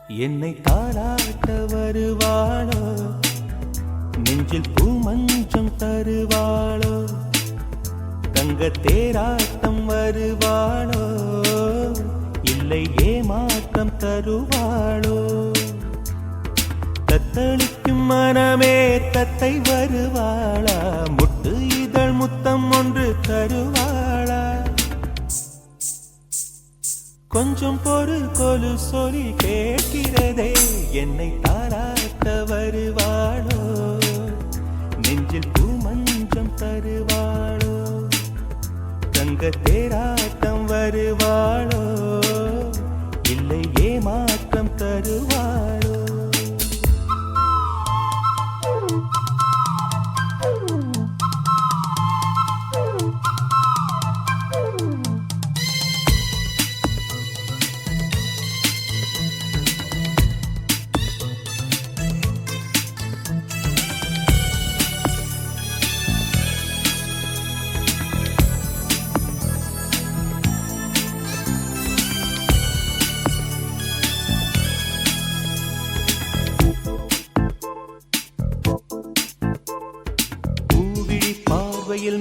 என்னை தாளாட்ட வருவாளோ, நெஞ்சில் பூமஞ்சம் தருவாளோ, தங்க தேராட்டம் வருவாளோ, இல்லை ஏமாற்றம் தருவாளோ. தத்தளிக்கும் மனமே தத்தை வருவாளா, முட்டு இதழ் முத்தம் ஒன்று தருவாளா. கொஞ்சம் பொறு கொலு சொல்லி கேட்கிறதே, என்னை தாராட்ட வருவாளோ, நெஞ்சில் பூமஞ்சம் தருவாளோ, தங்க தேராட்டம் வருவாளோ, இல்லை ஏமாற்றம் தருவாளோ.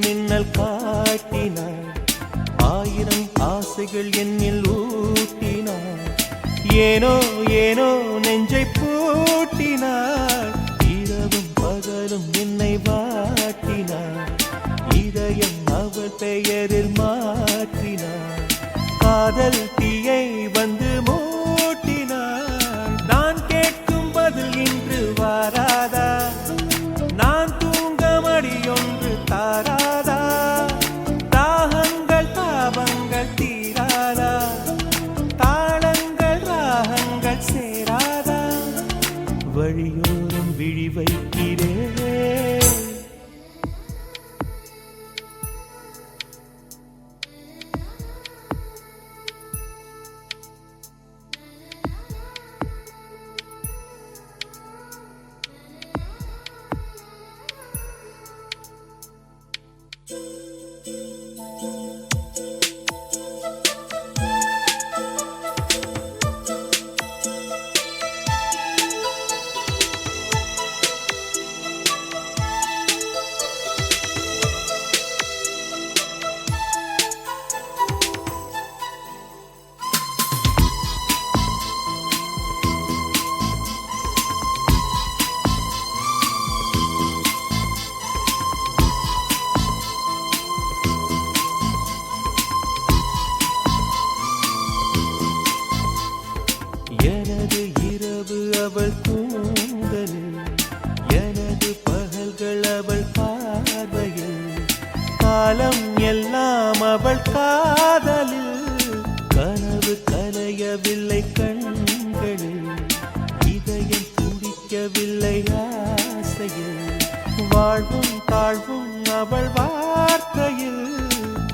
மின்னல் காட்டினாள், ஆயிரம் ஆசைகள் என்னில் ஊட்டினாள், ஏனோ ஏனோ நெஞ்சை பூட்டினாள், இரவும் பகலும் என்னை வாட்டினாள், இதயம் அவள் பெயரில் மாற்றினாள், காதல் தீயை வந்து மூட்டினாள். நான் கேட்கும் பதில் இன்று வாராதா, நான் தூங்க மடியொன்று தாராதா, தாகங்கள் தாபங்கள் தீராதா, தாளங்கள் ராகங்கள் சேராதா, வழியோரம் விழி வைக்கிறேன். எனது இரவு அவள் கூந்தலில், எனது பகல்கள் அவள் பார்வையில், காலம் எல்லாம் அவள் காதலில், கனவு கலையவில்லை கண்களில், இதயம் துடிக்கவில்லை ஆசையில், வாழ்வும் தாழ்வும் அவள் வார்த்தையில்,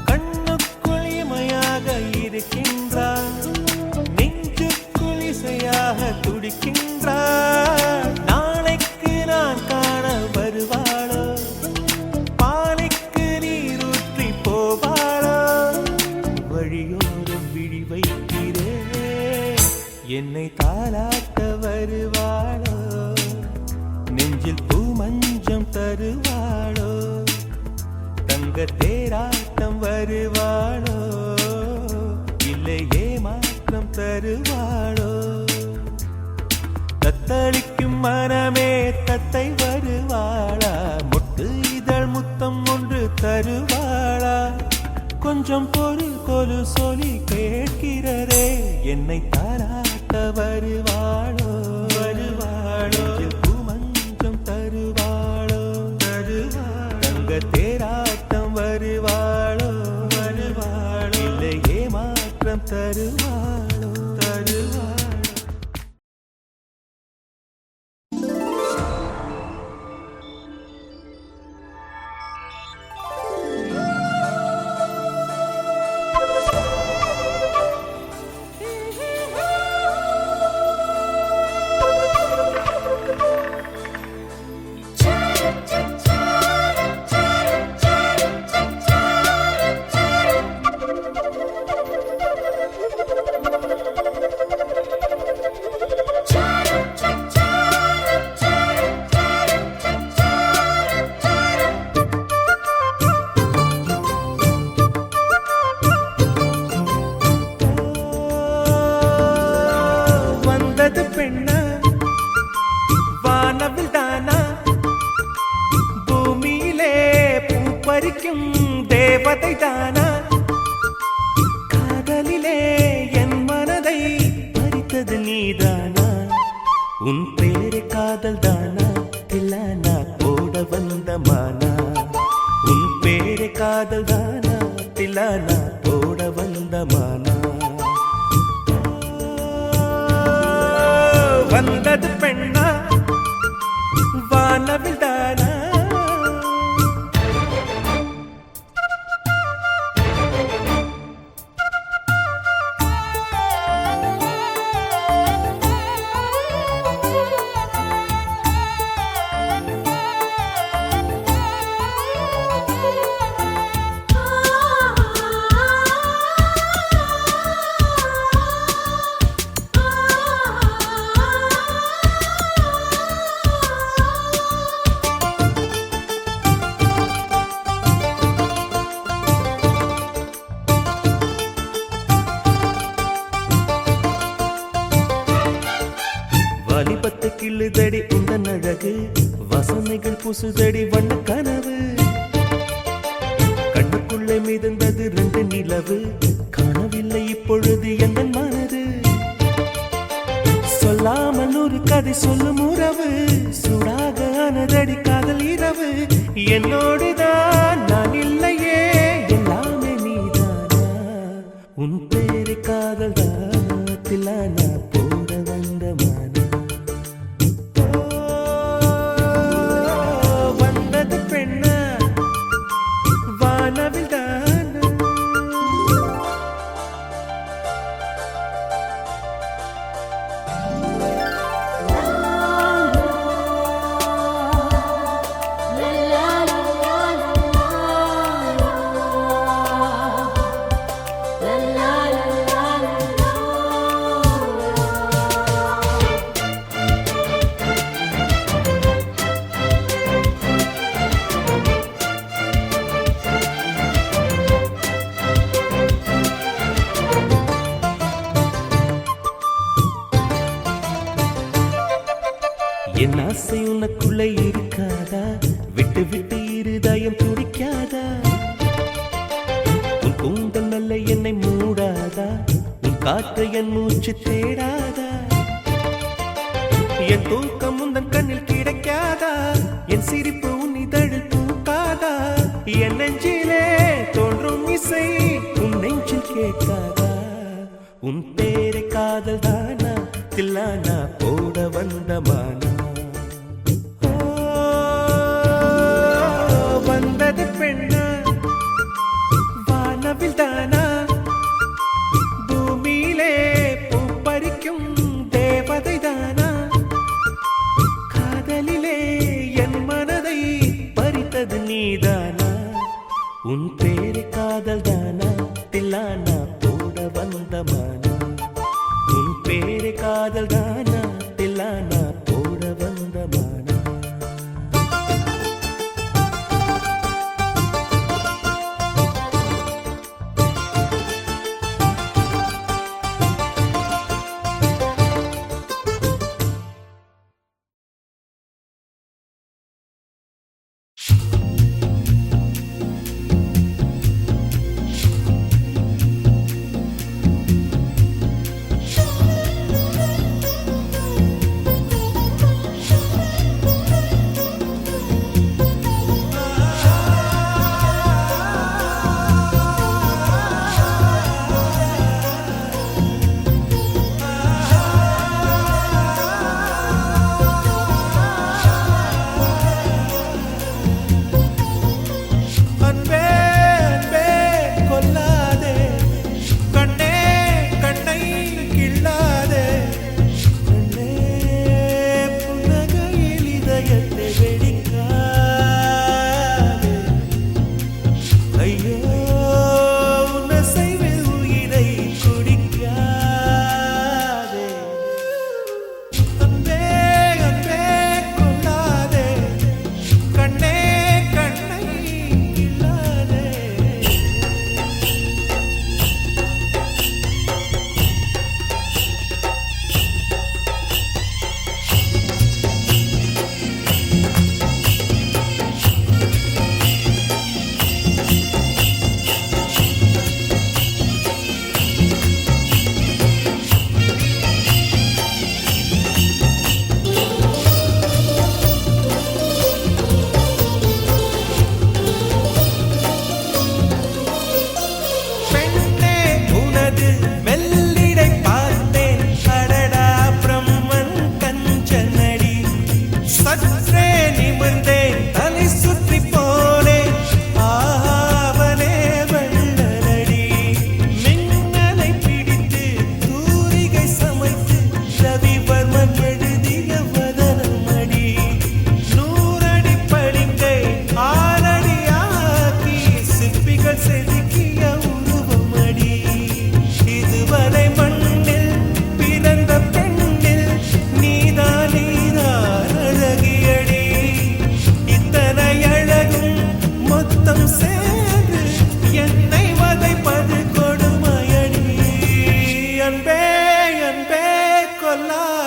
கண்ணுக்குள் இமையாக இருக்கின்றாள், இசையாக துடிக்கின்றாள், நாளைக்கு நான் காண வருவாளோ, பாலைக்கு நீரூற்றி போவாளோ, வழியோரம் விழி வைக்கிறேன். என்னை தாளாட்ட வருவாளோ, நெஞ்சில் பூமஞ்சம் தருவாளோ, தங்க தேராட்டம் வருவாளோ, இல்லை ஏமாற்றம் தருவாளோ. தத்தளிக்கும் மனமே தத்தை வருவாளா, முட்டு இதழ் முத்தம் ஒன்று தருவாளா. கொஞ்சம் பொறு கொலு சொல்லி கேட்கிறதே, என்னை தாளாட்ட வருவாளோ, வருவாளோ, பூமஞ்சம் தருவாளோ, தருவாளோ, தங்க தேராட்டம் வருவாளோ, வருவாளோ, இல்லை ஏமாற்றம் தருவாளோ, தருவாளோ. வந்தது பெண்ணா வானவில் தானா பூமியிலே பூ பறிக்கும் தேவதை தானா காதலிலே என் மனதை பறித்தது நீதானா உன் பேரு காதல் தானா தில்லானா போட வந்த மானா உன் பேரு காதல் தானா தில்லானா போட வந்த மானா வந்தது பெண்ணா வானவில் தானா வாலிபத்து கிள்ளுதடி இந்த அழகு வசனைகள் புசுதடி வண்ண கனவு கண்ணுக்குள்ளே மிதந்தது 2 நிலவு காணவில்லை இப்பொழுது எந்த மனது சொல்லாமல் ஒரு கதை சொல்லும் உறவு சூடாக ஆனதடி காதல் இரவு என்னோடுதான் நான் இல்லையே எல்லாமே நீதானா உன் பேரு காதல் தானா போட வந்த மானா என் ஆசை உனக்குள்ளே இருக்காதா விட்டு விட்டு இருதயம் துடிக்காதா உன் கூந்தல் நல்ல என்னை மூடாதா உன் காற்று என் மூச்சு தேடாதா என் தூக்கம் உந்தன் கண்ணில் கிடைக்காதா என் சிரிப்பு உன் இதழில் பூக்காதா என் நெஞ்சிலே தோன்றும் இசை உன் நெஞ்சில் கேட்காதா உன் பேரை காதல் தானா தில்லானா போட வந்த மானா வந்தது பெண்ணா வானவில் தானா பூமியிலே பூ பறிக்கும் தேவதை தானா காதலிலே என் மனதை பறித்தது நீதானா உன் பேரு காதல் தானா தில்லானா போட வந்த மானா உன் பேரு காதல் தானா தில்லானா போட வந்த மானா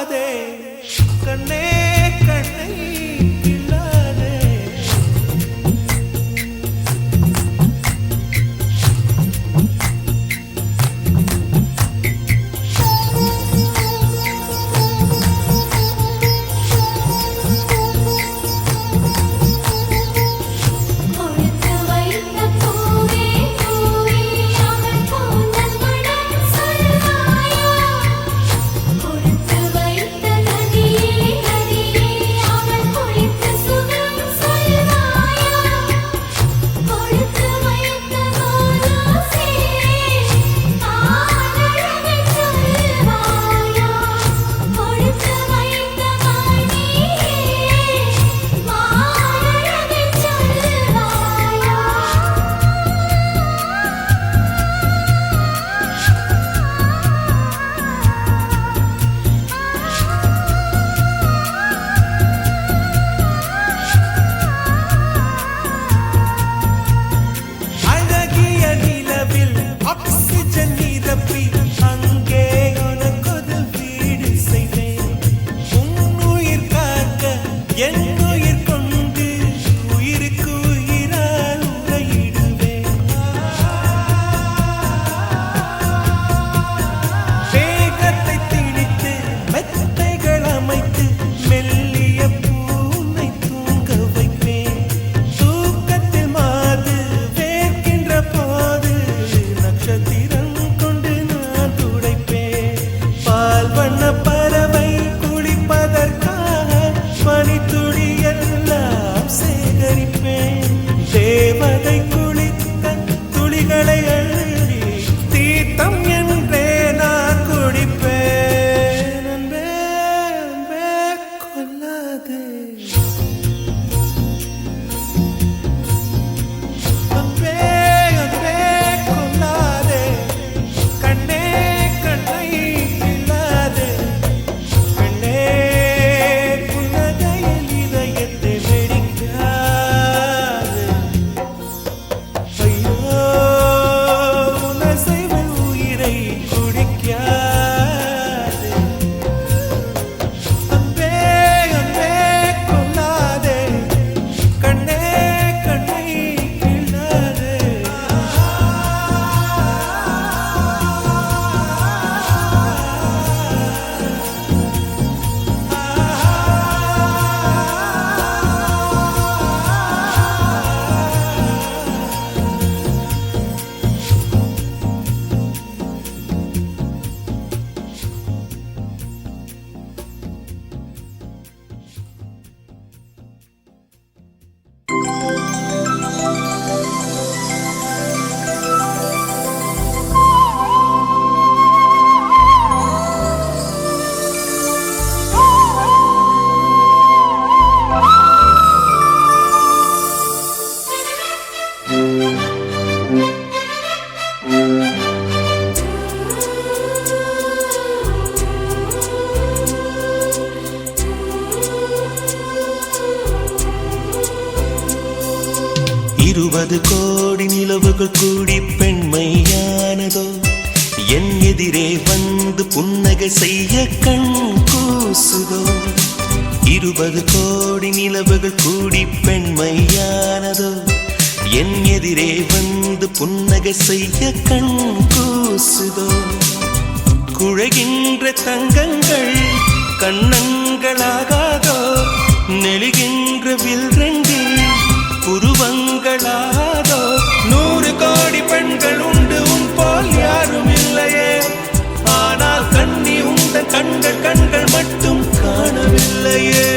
கொள்ளாதே கண்ணே கண்ணை கிள்ளாதே இருபது கோடி நிலவுகள் கூடி பெண்மையானதோ என் எதிரே வந்து புன்னகை செய்ய கண் கூசுதோ. 20 கோடி நிலவுகள் கூடி பெண்மையானதோ என் எதிரே வந்து புன்னகை செய்ய கண் கூசுதோ. குழைகின்ற தங்கங்கள் கண்ணங்களாகாதோ, நெழுகின்ற வில்ரெண்டில் புருவங்களாதோ. 100 கோடி பெண்கள் உண்டு உன் போல் யாரும் இல்லையே, ஆனால் கண்ணி உந்த கண்கள் கண்கள் மட்டும் காணவில்லையே.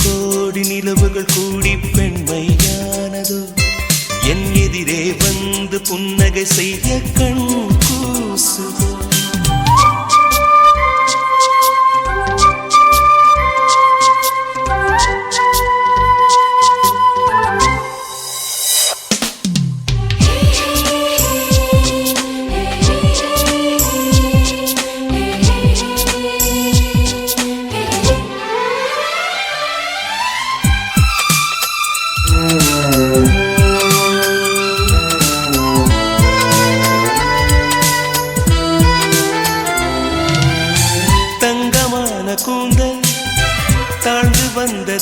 கோடி நிலவுகள் கூடி பெண்மையானதோ என் எதிரே வந்து புன்னகை செய்ய கண் கூசுதோ.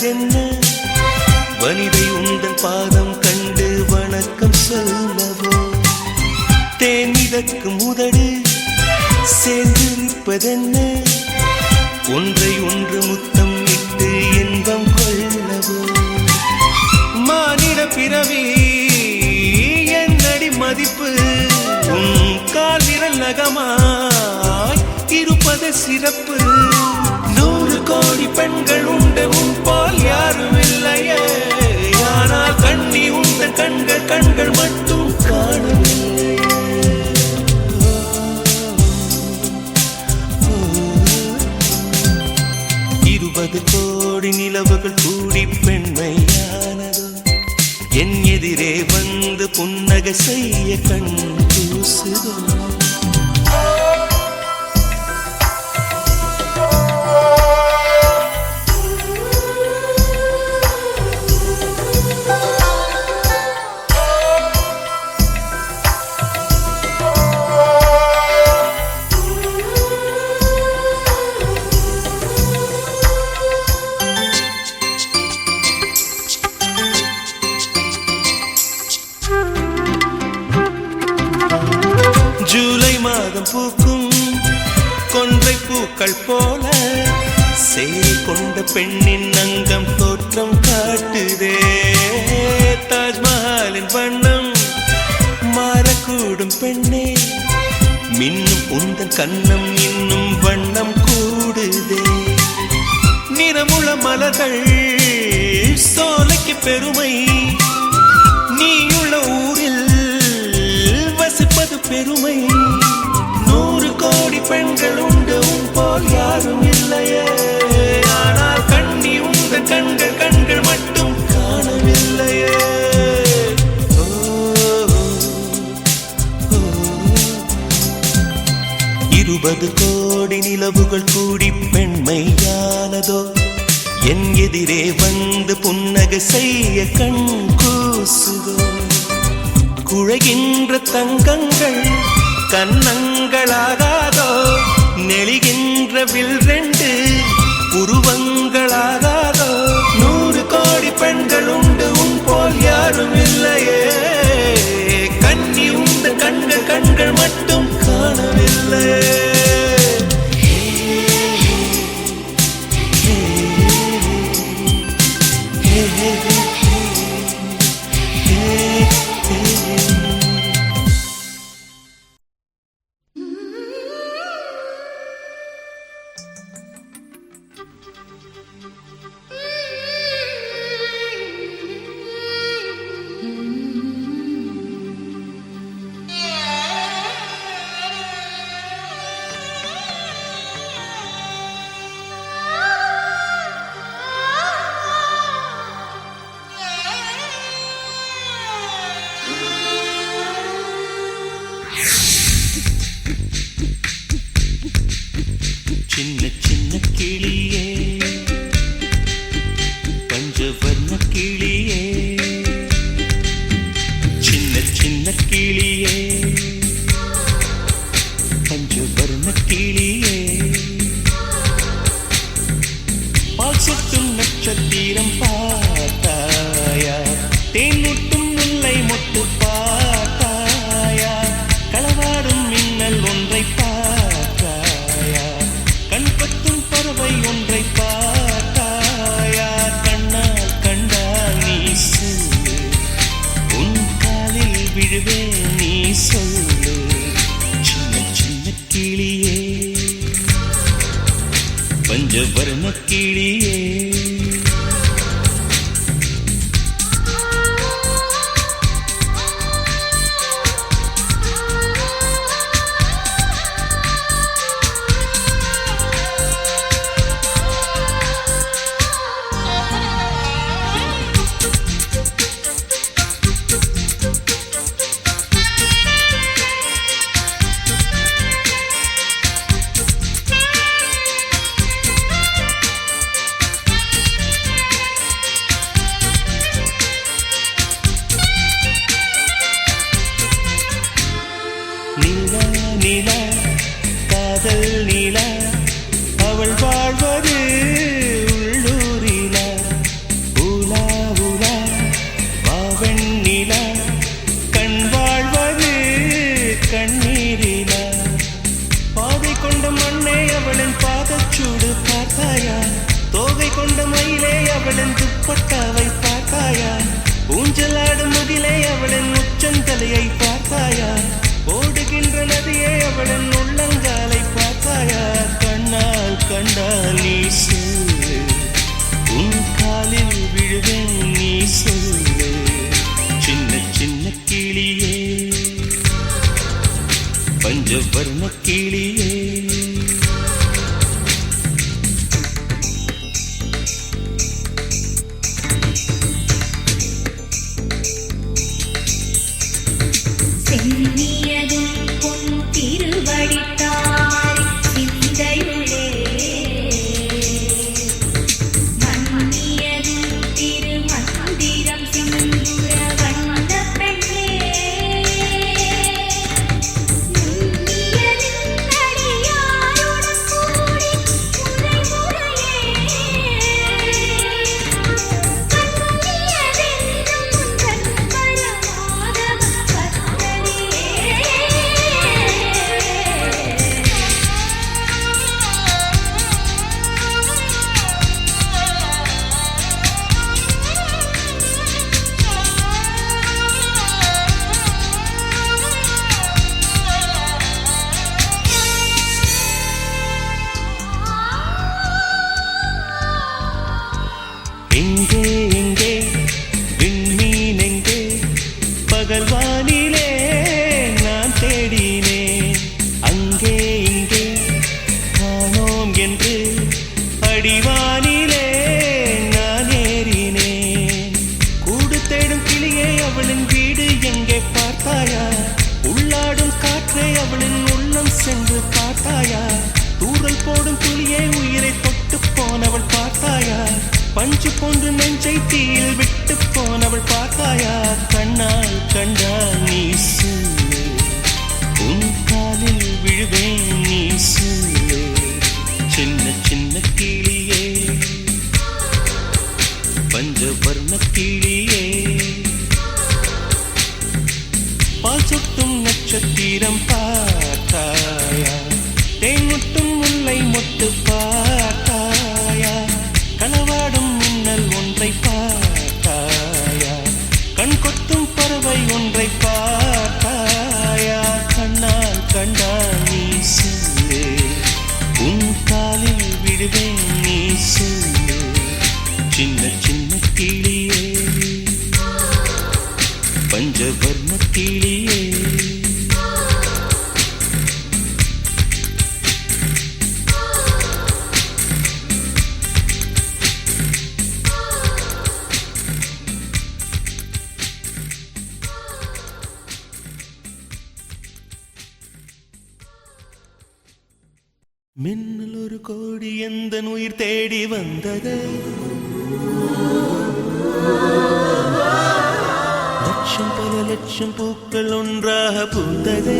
நடப்பதென்ன வனிதை உந்தன் பாதம் கண்டு வணக்கம் சொல்லவோ தேன் மிதக்கும் உதடு சேர்ந்து நிற்பதென்ன ஒன்றை ஒன்று முத்தம் இட்டு இன்பம் கொள்ளவோ மானிட பிறவி என்னடி மதிப்பு உன் கால் விரல் நகமாய் இருப்பது சிறப்பு 100 கோடி பெண்கள் உண்டு உன் போல் யாரும் இல்லையே ஆனால் கண்ணி உந்த கண்கள் கண்கள் மட்டும் காணவில்லையே 20 கோடி நிலவுகள் கூடி பெண்மையானதோ என் எதிரே வந்து புன்னகை செய்ய கண் கூசுதோ ஜூலை மாதம் பூக்கும் கொன்றை பூக்கள் போல சேரி கொண்ட பெண்ணின் அங்கம் தோற்றம் காட்டுதே தாஜ்மஹாலின் வண்ணம் மாறக்கூடும் பெண்ணே மின்னும் உந்தன் கண்ணம் இன்னும் வண்ணம் கூடுதே நிறமுள்ள மலர்கள் சோலைக்கு பெருமை நீயுள்ள ஊரில் வசிப்பது பெருமை 100 கோடி பெண்கள் உண்டு உன் போல் யாரும் இல்லையே ஆனால் கண்ணி உந்த கண்கள் கண்கள் மட்டும் காணவில்லையே 20 கோடி நிலவுகள் கூடி பெண்மையானதோ என் எதிரே வந்து புன்னகை செய்ய கண் கூசுதோ குழைகின்ற தங்கங்கள் கன்னங்களாகாதோ நெளிகின்ற வில் 2 உருவங்களாகாதோ 100 கோடி பெண்கள் உண்டு உன் போல் யாரும் இல்லையே கண்ணி உந்த கண்கள் கண்கள் மட்டும் காணவில்லையே சின்ன சின்ன கிளியே பஞ்சவர்ண கிளியே சின்ன சின்ன கிளியே பஞ்சவர்ண கிளியே பால் சொட்டும் நட்சத்திரம் பார்த்தாயா தேன்முட்டும் முல்லை மொட்டு பார்த்தாயா களவாடும் மின்னல் ஒன்றை பார்த்தாயா கண் பத்தும் பறவை ஒன்றை பார்த்தாயா கண்ணால் கண்டால் நீ சொல்லு உன் காலில் விழுவேன் நீ சொல்லு சின்ன சின்ன கிளியே பஞ்சவர்ண கிளியே நிலா காதல் நிலா அவள் வாழ்வது உள்ளூரிலா துப்பட்டாவை பார்த்தாயா ஊஞ்சலாடும் முகிலே அவளின் உச்சந்தலையை பார்த்தாயா ஓடுகின்ற நதியே அவளின் உள்ளங்காலை பார்த்தாயா கண்ணால் கண்டால் நீ சொல்லு உன் காலில் விழுவேன் நீ சொல்லு சின்ன சின்ன கிளியே பஞ்சவர்ண கிளியே சென்னியதும் பொன் திருவடித்தாய் சிந்தையுளே மன்னியதும் திருமந்திரம் சிந்துர வந்த பெண்ணே நுண்ணியதும் அடியாருடன் கூடி முறை முறையே கண்ணியதென்றும் உந்தன் பரமாதவ எங்கே எங்கே விண்மீன் எங்கே பகல்வானிலே நான் தேடினேன் அங்கே இங்கே காணோம் என்று அடிவானிலே நான் ஏறினேன் கூடு தேடும் கிளியே அவளின் வீடு எங்கே பார்த்தாயா உள்ளாடும் காற்றே அவளின் உள்ளம் சென்று பார்த்தாயா தூறல் போடும் துளியே உயிரை தொட்டு போனவள் பார்த்தாயா பஞ்சு போன்று நெஞ்சை தீயில் விட்டு போனவள் பார்த்தாயா கண்ணால் கண்டால் நீ சொல்லு உன் காலில் விழுவேன் நீ சொல்லு சின்ன சின்ன கிளியே பஞ்சவர்ண கிளியே பால் சொட்டும் நட்சத்திரம் பார்த்தாயா தேன்முட்டும் முல்லை மொட்டு பார்த்தாயா களவாடும் மின்னல் ஒன்றை பார்த்தாயா கண் கொத்தும் பறவை ஒன்றை பார்த்தாயா கண்ணால் கண்டால் நீ சொல்லு உன் காலில் விடுவேன் நீ சொல்லு சின்ன சின்ன கிளியே பஞ்சவர்ண கிளியே மின்னல் ஒரு கோடி எந்த உயிர் தேடி வந்தது லட்சம் பல லட்சம் பூக்கள் ஒன்றாக பூத்தது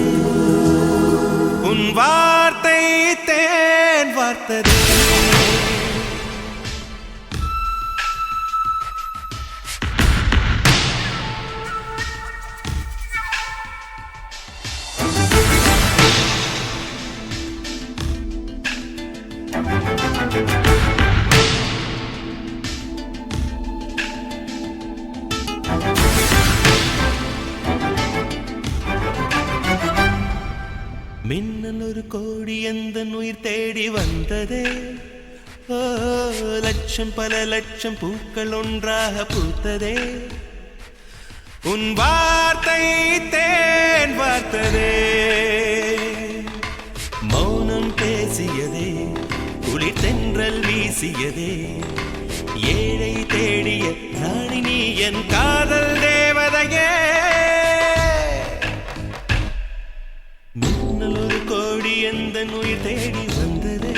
உன் வார்த்தை தேன் வார்த்தது மின்னல் ஒரு கோடி எந்த உயிர் தேடி வந்ததே ஓ லட்சம் பல லட்சம் பூக்கள் ஒன்றாக பூத்ததே உன் வார்த்தை தேன் வார்த்ததே மௌனம் பேசியதே குளிர் தென்றல் வீசியதே ஏழை தேடிய ராணி நீ என் காதல் தேவதையே மின்னல் ஒரு கோடி எந்த உயிர் தேடி வந்ததே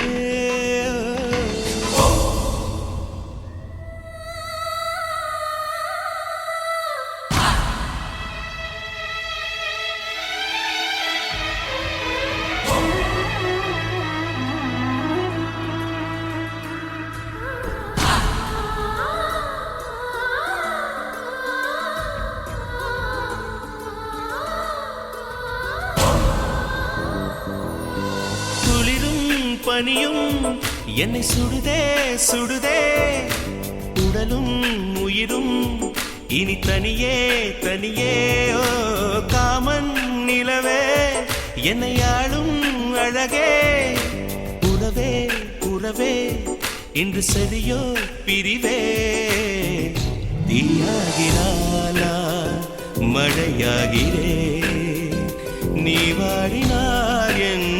பனியும் என்னை சுடுதே சுடுதே உடல் உடலும் உயிரும் இனி தனியே தனியே ஓ காமன் நிலவே என்னை ஆளும் அழகே உறவே உறவே இன்று சரியோ பிரிவே தீயாகினாலா மழையாகிறே நீ வாடினார் என்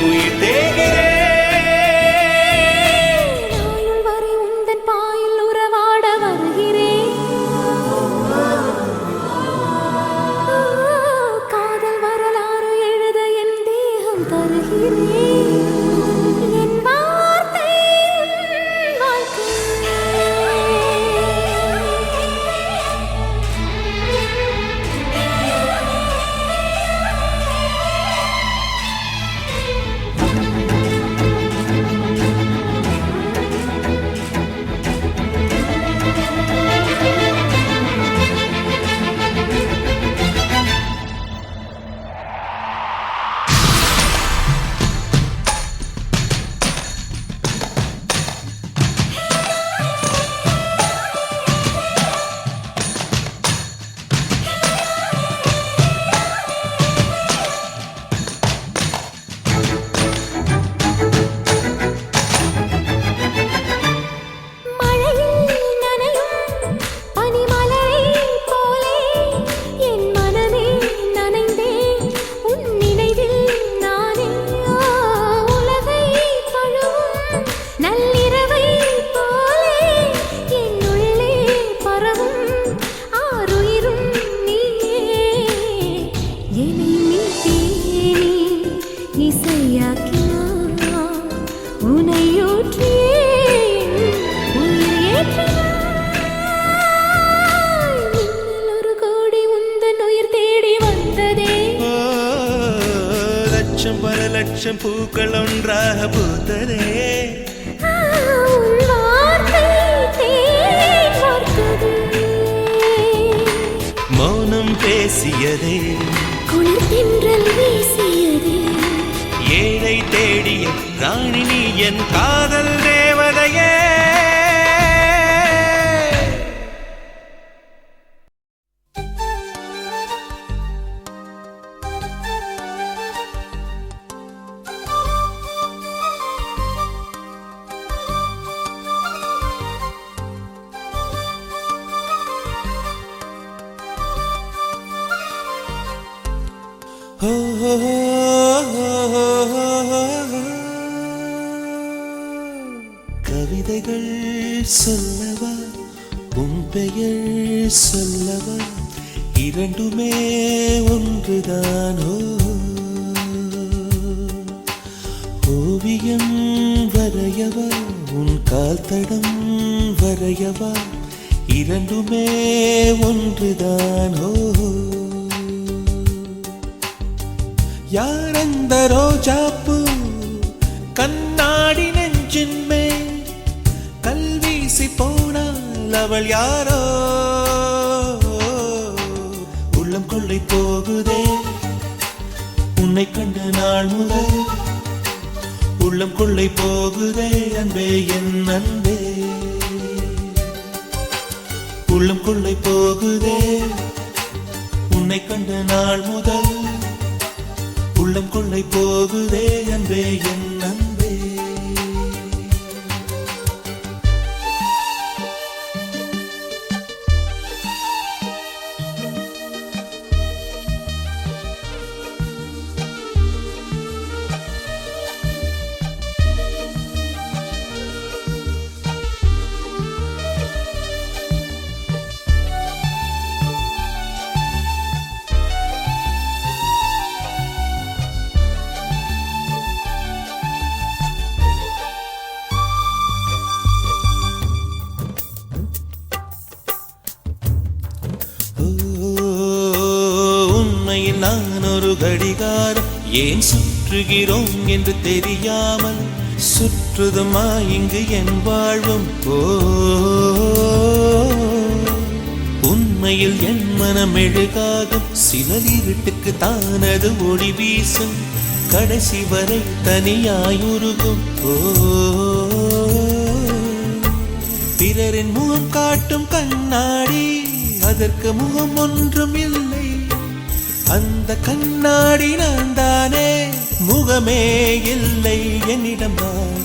உயிர் தேகிறே நாயுள் வரை உந்தன் பாயில் உறவாட வருகிறேன் காதல் வரலாறு எழுத என் தேகம் தருகிறேன் என் வார்த்தை உன் வாழ்க்கை பல லட்சம் பூக்கள் ஒன்றாக பூத்ததே மௌனம் பேசியதே குளிர்தென்றல் வீசியதே ஏழை தேடிய ராணி நீ என் காதல் தேவதையே கவிதைகள் சொல்லவா உன் பெயர் சொல்லவா இரண்டுமே ஒன்றுதானோ ஓவியம் வரையவா உன் கால் தடம் வரையவா இரண்டுமே ஒன்றுதானோ யார் அந்த ரோஜாப்பூ கண்ணாடி நெஞ்சின் மேல் கல்வீசி போனால் அவள் யாரோ உள்ளம் கொள்ளை போகுதே உன்னை கண்ட நாள் முதல் உள்ளம் கொள்ளை போகுதே அன்பே என் அன்பே உள்ளம் கொள்ளை போகுதே உன்னை கண்ட நாள் முதல் உள்ளம் கொள்ளை போகுதே அன்பே என் அன்பே நான் ஒரு கடிகாரம் ஏன் சுற்றுகிறோம் என்று தெரியாமல் சுற்றுதுமா இங்கு என் வாழ்வும் உண்மையில் என் மனம் எழுகாகும் சிலர் இருட்டுக்கு தானது ஒளி வீசும் கடைசி வரை தனியாயுருகும் பிறரின் முகம் காட்டும் கண்ணாடி, அதற்கு முகம் ஒன்றும் இல்லை. அந்த கண்ணாடி நான் தானே, முகமே இல்லை என்னிடம்தான்.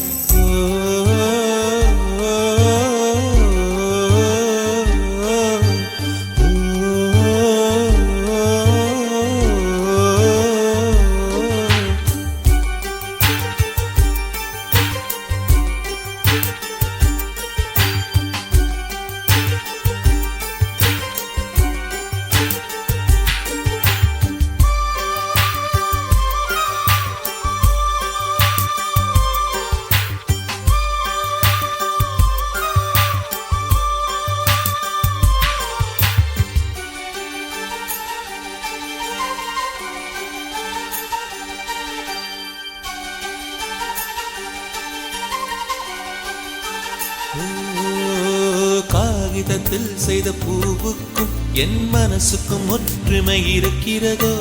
காகிதத்தில் செய்த பூவுக்கும் என் மனசுக்கும் ஒற்றுமை இருக்கிறதோ,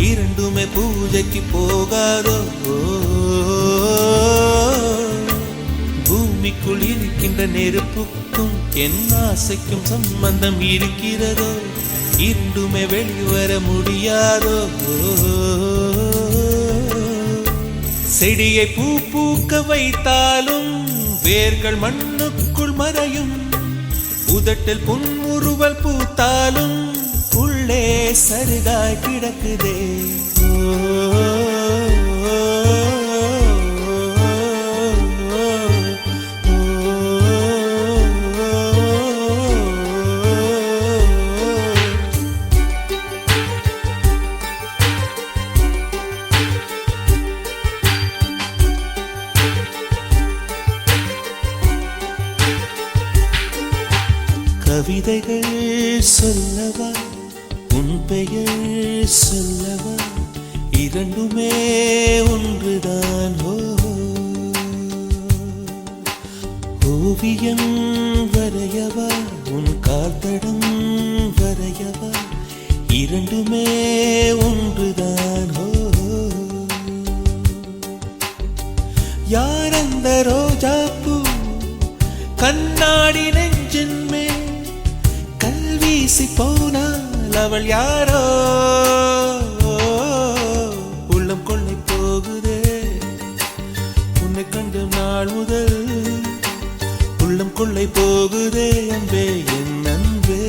இரண்டுமே பூஜைக்கு போகாதோ. பூமிக்குள் இருக்கின்ற நெருப்புக்கும் என் ஆசைக்கும் சம்பந்தம் இருக்கிறதோ, இரண்டுமே வெளிவர முடியாதோ. செடியை பூ பூக்க வைத்தாலும் வேர்கள் மண்ணுக்குள் மறையும், உதட்டில் புன்முறுவல் பூத்தாலும் உள்ளே சருகாய் கிடக்குதே. கவிதைகள் சொல்லவா, உன் பெயர் சொல்லவா, இரண்டுமே ஒன்றுதான். ஓவியம் வரையவா, உன் கால்தடம் வரையவா, இரண்டுமே ஒன்றுதான். யார் அந்த ரோஜாப்பூ கண்ணாடி நெஞ்சின் மேல் கல்வீசி போனால் அவள் யாரோ? உள்ளம் கொள்ளை போகுதே உன்னை கண்டு நாள் முதல், உள்ளம் கொள்ளை போகுதே அன்பே என் அன்பே.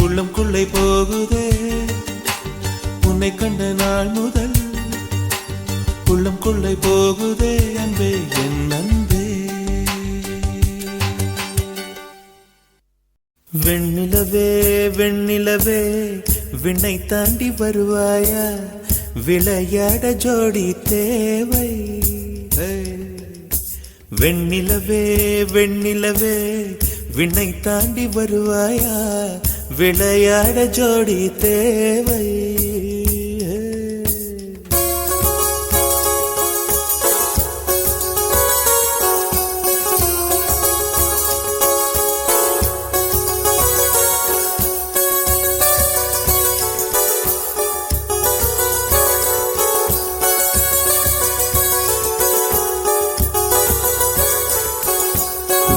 உள்ளம் கொள்ளை போகுதே உன்னை கண்ட நாள் முதல், உள்ளம் கொள்ளை போகுதே அன்பே என் அன்பே. வெண்ணிலவே வெண்ணிலவே விண்ணை தாண்டி வருவாயா, விளையாட ஜோடி தேவை. வெண்ணிலவே வெண்ணிலவே விண்ணை தாண்டி வருவாயா, விளையாட ஜோடி தேவை.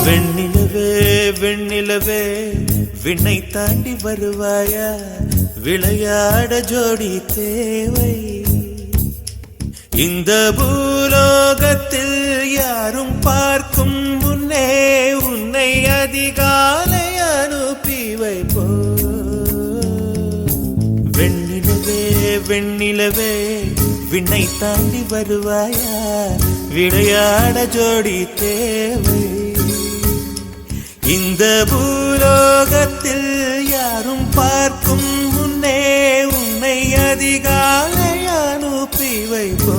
வெண்ணிலவே வெண்ணிலவே விண்ணை தாண்டி வருவாயா, விளையாட ஜோடி தேவை. இந்த பூலோகத்தில் யாரும் பார்க்கும் முன்னே உன்னை அதிகாலை அனுப்பி வைப்போ. வெண்ணிலவே வெண்ணிலவே விண்ணை தாண்டி வருவாயா, விளையாட ஜோடி தேவை. இந்த பூலோகத்தில் யாரும் பார்க்கும் முன்னே உன்னை அதிகாலை அனுப்பி வைப்போ.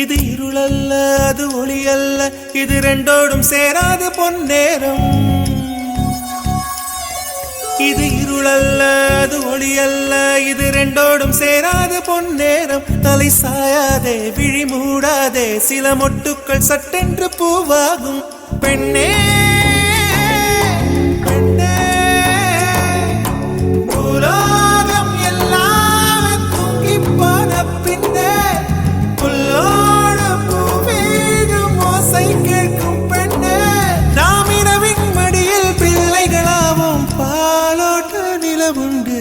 இது இருளல்ல அது ஒளி அல்ல, இது ரெண்டோடும் சேராது பொன்னேரம். இது இருளல்ல அது ஒளி அல்ல, இது ரெண்டோடும் சேராது பொன்னேரம். தலை சாயாதே விழி மூடாதே, சில மொட்டுக்கள் சட்டென்று பூவாகும். பெண்ணே பெண்ணே பூலோகம் எல்லாம் தூங்கி போன பின்னே புல்லோட பூவீடும் ஓசை கேட்கும் பெண்ணே. நாம் இரவின் மடியில் பிள்ளைகளாவும் பாலோட்ட நிலவுண்டு.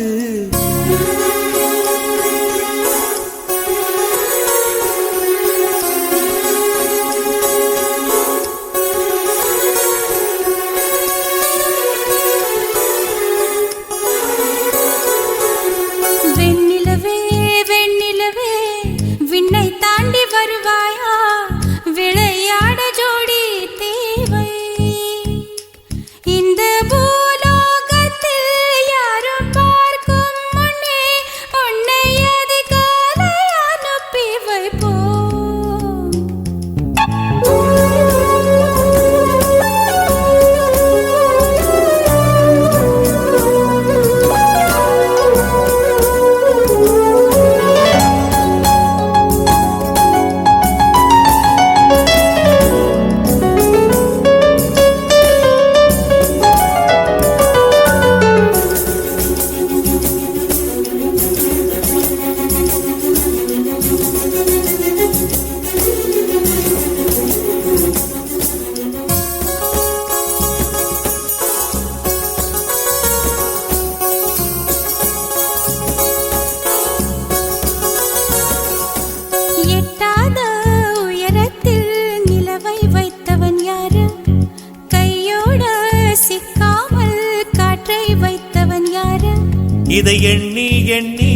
இதை எண்ணி எண்ணி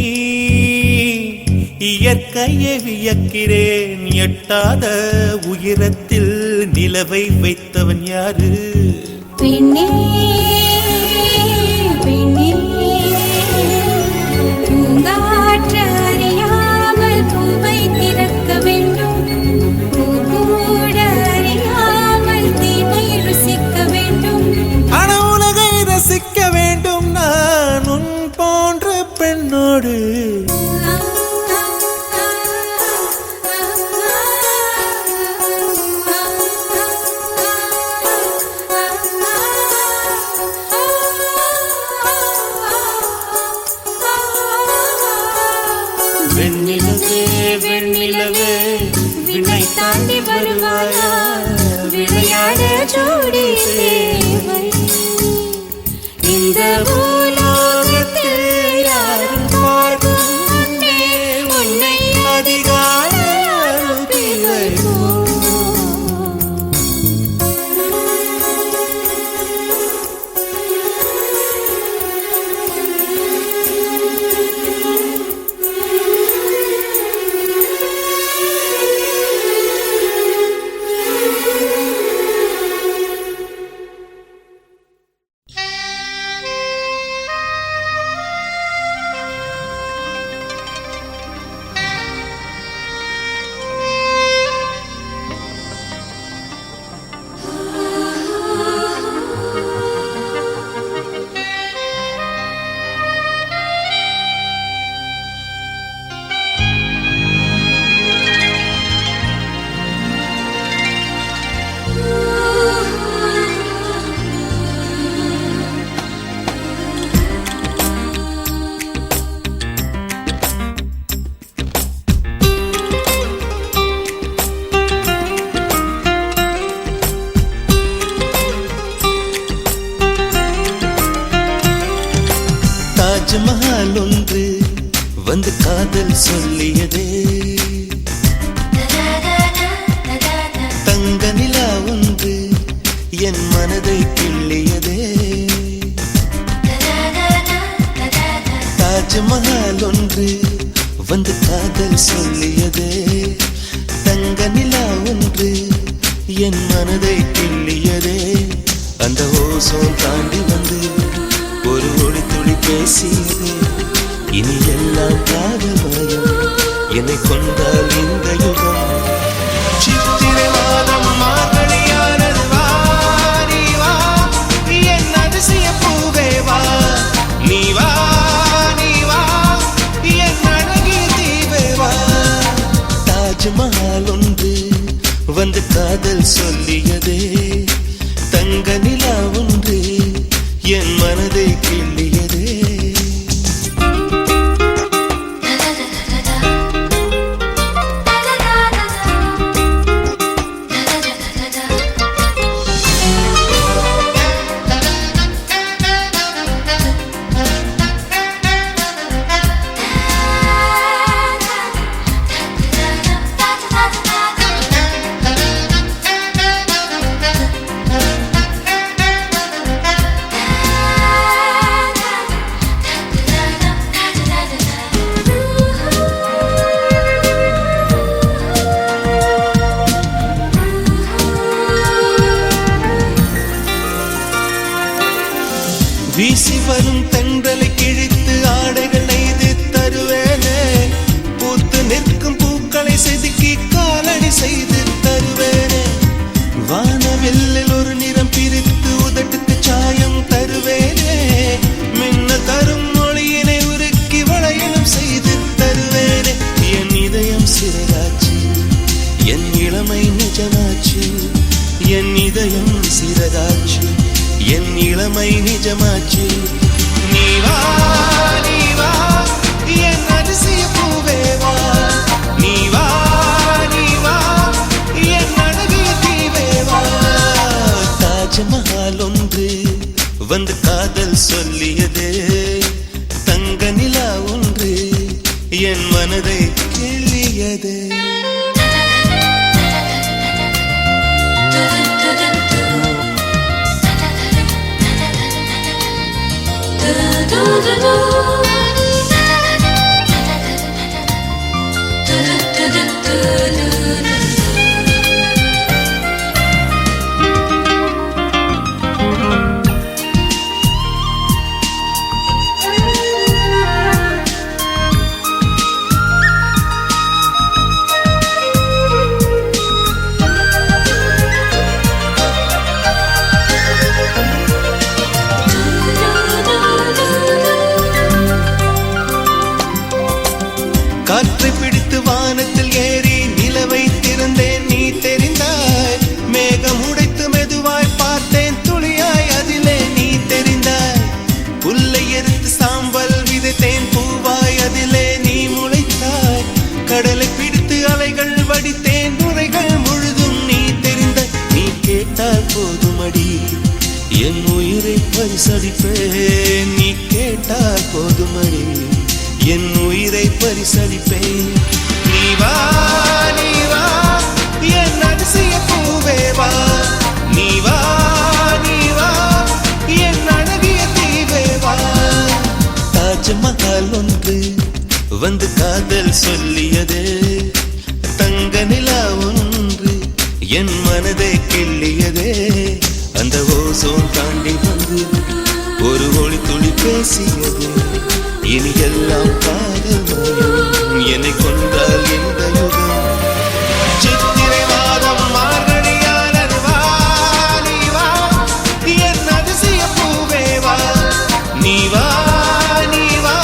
இயற்கையை வியக்கிறேன். எட்டாத உயரத்தில் நிலவை வைத்தவன் யாரு? பெண்ணே பெண்ணே பூங்காற்று அறியாமல் பூவை திறக்க வேண்டும், பூக்கூட அறியாமல் தீனை ருசிக்க வேண்டும். ஆனா உலகை ரசிக்க வேண்டும் நான் உன் போன்ற பெண்ணோடு. வெண்ணிலவே வெண்ணிலவே விண்ணை தாண்டி வருவாயா, விளையாட ஜோடி தேவை. இந்த பூலோகத்தில் யாரும் பார்க்கும் முன்னே உன்னை அதிகாலை அனுப்பிவைப்போ. தாஜ்மஹால் ஒன்று வந்து காதல் சொல்லியதே, தங்க நிலா ஒன்று என் மனதை கிள்ளியதே. தாஜ்மஹால் ஒன்று வந்து காதல் சொல்லியதே, தங்க நிலா ஒன்று என் மனதை கிள்ளியதே. அந்த ஓசோன் தாண்டி வந்து ஒரு ஒளி துளி பேசியது. இனி எல்லாம் காதல் மயம் என்னை கொண்டால் இந்த யுகம் வந்து காதல் சொல்லியதே தங்க நிலா ஒன்று என் மனதை கிள்ளியதே வீசி வரும் தென்றலை கிழித்து ஆடைகள் நெய்து தருவேனே பூத்து நிற்கும் பூக்களை செதுக்கி காலடி செய்து தருவேனே வானவில்லில் ஒரு நிறம் பிரித்து உதட்டுக்கு சாயம் தருவேனே மின்னல் தரும் மொழியினை உருக்கி வளையலும் செய்து தருவேனே என் இதயம் சிறகாச்சு என் இளமை நிஜமாச்சு என் இதயம் சிறகாச்சு என் இளமை நிஜமாச்சு நீ வா நீ வா என் அதிசய பூவே வா நீ வா நீ வா என் அழகிய தீவே வா தாஜ்மஹால் ஒன்று வந்து காதல் சொல்லியதே தங்க நிலா ஒன்று என் மனதை கிள்ளியதே காற்றை பிடித்து வானத்தில் ஏறி நிலவை திறந்தேன் நீ தெரிந்தாய் மேகம் உடைத்து மெதுவாய் பார்த்தேன் துளியாய் அதிலே நீ தெரிந்தாய் புல்லை எரித்து சாம்பல் விதைத்தேன் பூவாய் அதிலே நீ முளைத்தாய் கடலை பிடித்து அலைகள் வடித்தேன் நுரைகள் முழுதும் நீ தெரிந்தாய் நீ கேட்டால் போதுமடி என் உயிரை பரிசளிப்பேன் நீ கேட்டால் போதுமடி என் உயிரை பரிசளிப்பேன் நீ வா நீ வா என் அதிசய பூவே வா நீ வா நீ வா என் அழகிய தீவே வா தாஜ்மஹால் ஒன்று வந்து காதல் சொல்லியதே தங்க நிலா ஒன்று என் மனதை கிள்ளியதே அந்த ஓசோன் தாண்டி வந்து ஒரு ஒளி துளி பேசியது இனி எல்லாம் காதல் மயம் என்னை கொண்டால் இந்த யுகம் சித்திரை மாதம் மார்கழியானது வா நீ வா என் அதிசய பூவே வா நீ வா நீ வா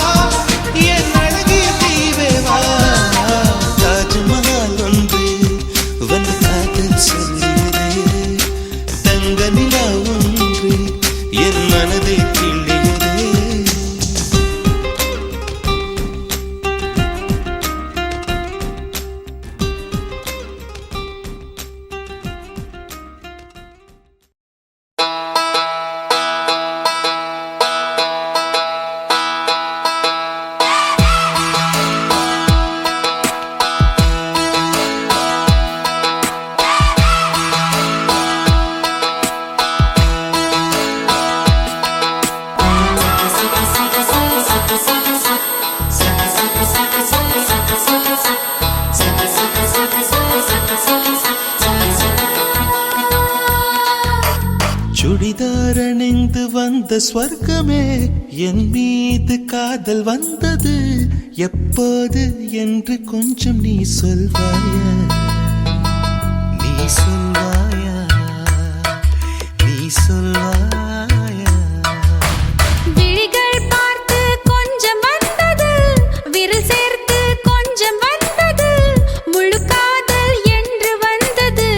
என் அழகிய தீவே வா தாஜ்மஹால் ஒன்று வந்து காதல் சொல்லியதே தங்க நிலா ஒன்று என் மனதை கிள்ளியதே சுடிதார் அணிந்து வந்த ஸ்வர்க்கமே என் மீது காதல் வந்தது எப்போது என்று கொஞ்சம் நீ சொல்வாயா நீ சொல்வாயா நீ சொல்வாயா விழிகள் பார்த்து கொஞ்சம் வந்தது விரல் சேர்த்து கொஞ்சம் வந்தது முழு காதல் என்று வந்தது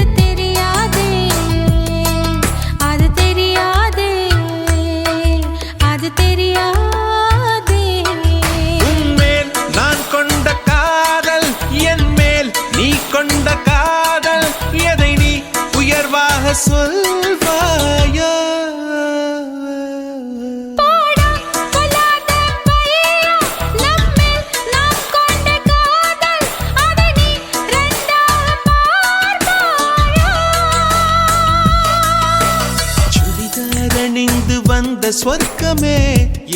சொர்க்கமே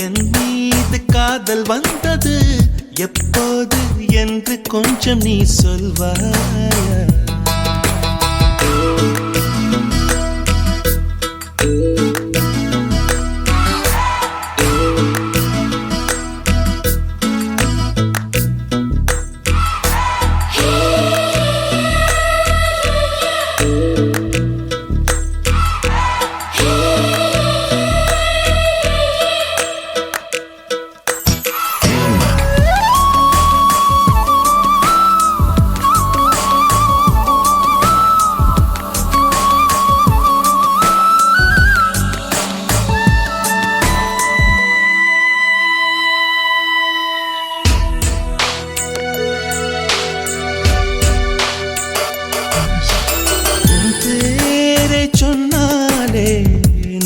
என் மீது காதல் வந்தது எப்போது என்று கொஞ்சம் நீ சொல்வாயா? சொன்னாலே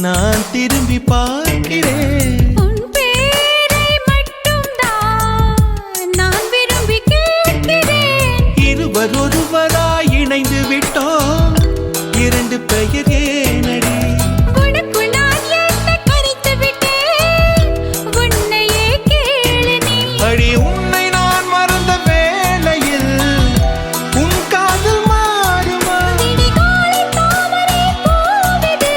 நான் திரும்பி பார்க்கிறேன். உன் பேரை மட்டும்தான் நான் விரும்பி கேட்கிறேன். இருவர் ஒருவராய் இணைந்து விட்டோம், இரண்டு பெயர் ஏனடி? உனக்கு நான் என்னை கணித்து விட்டேன், உன்னையே கேளு நீ. அடி உன்னை நான் மறந்த வேளையில் உன் காதல் மாறுமா? விடிகாலை தாமரை பூவிது,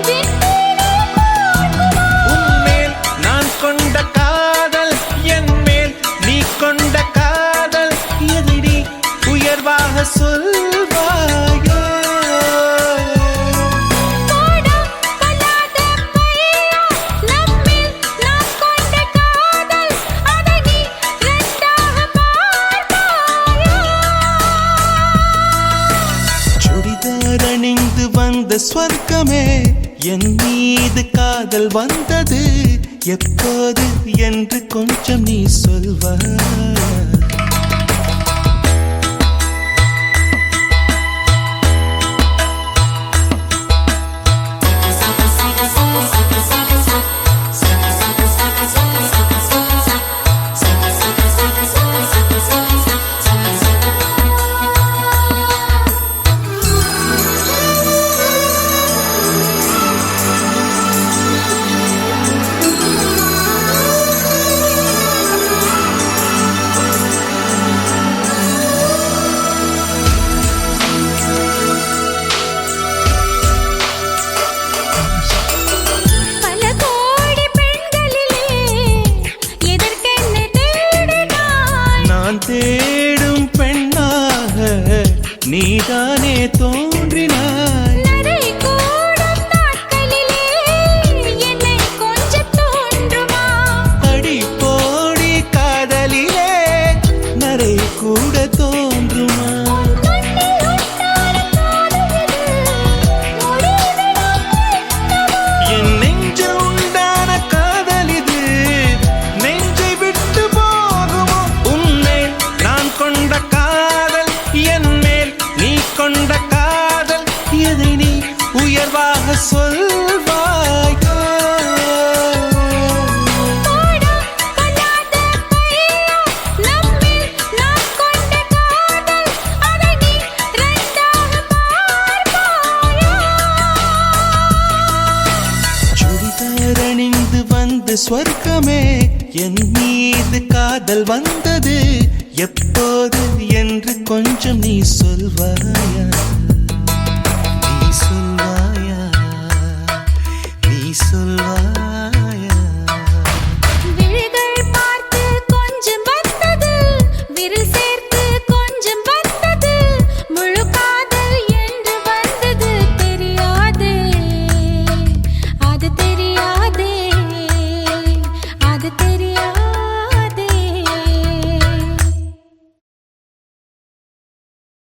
வெண்மீனே பார்க்குமா? உன்மேல் நான் கொண்ட காதல், என் மேல் நீ கொண்ட காதல், எதிரி உயர்வாக சொல்வாயோ? போடா பொல்லாத பையா, நம்மில் நாம் கொண்ட காதல், அதை நீ இரண்டாக பார்ப்பாயா? சுடிதார் அணிந்து வந்த சொர்க்கமே என் மீது காதல் வந்தது எப்போது என்று கொஞ்சம் நீ சொல்வாயா? பல கோடி பெண்களிலே எதற்கென்ன தேடினாய்? நான் தேடும் பெண்ணாக நீதானே தோன்றினாய். நரை கூடும் நாட்களிலே என்னை கொஞ்சம் தோன்றுமா? அடி போடி காதலிலே நரை கூட தோன்றுமா? கண்ணில் உண்டான காதலிது, முடிவிடம் என்னவோ? என் நெஞ்சில் உண்டான காதல் இது நெஞ்சை விட்டு போகுமோ? உன்மேல் நான் கொண்ட காதல், என் மேல் நீ கொண்ட காதல், எதை நீ உயர்வாக சொல்வாயோ? போடா பொல்லாத பையா, நம்மில் நாம் கொண்ட காதல், அதை நீ இரண்டாக பார்ப்பாயா? சுடிதார் அணிந்து வந்த சொர்க்கமே என் மீது காதல் வந்தது எப்போது என்று கொஞ்சம் நீ சொல்வாயா? நீ சொல்வாயா? நீ சொல்வாயா?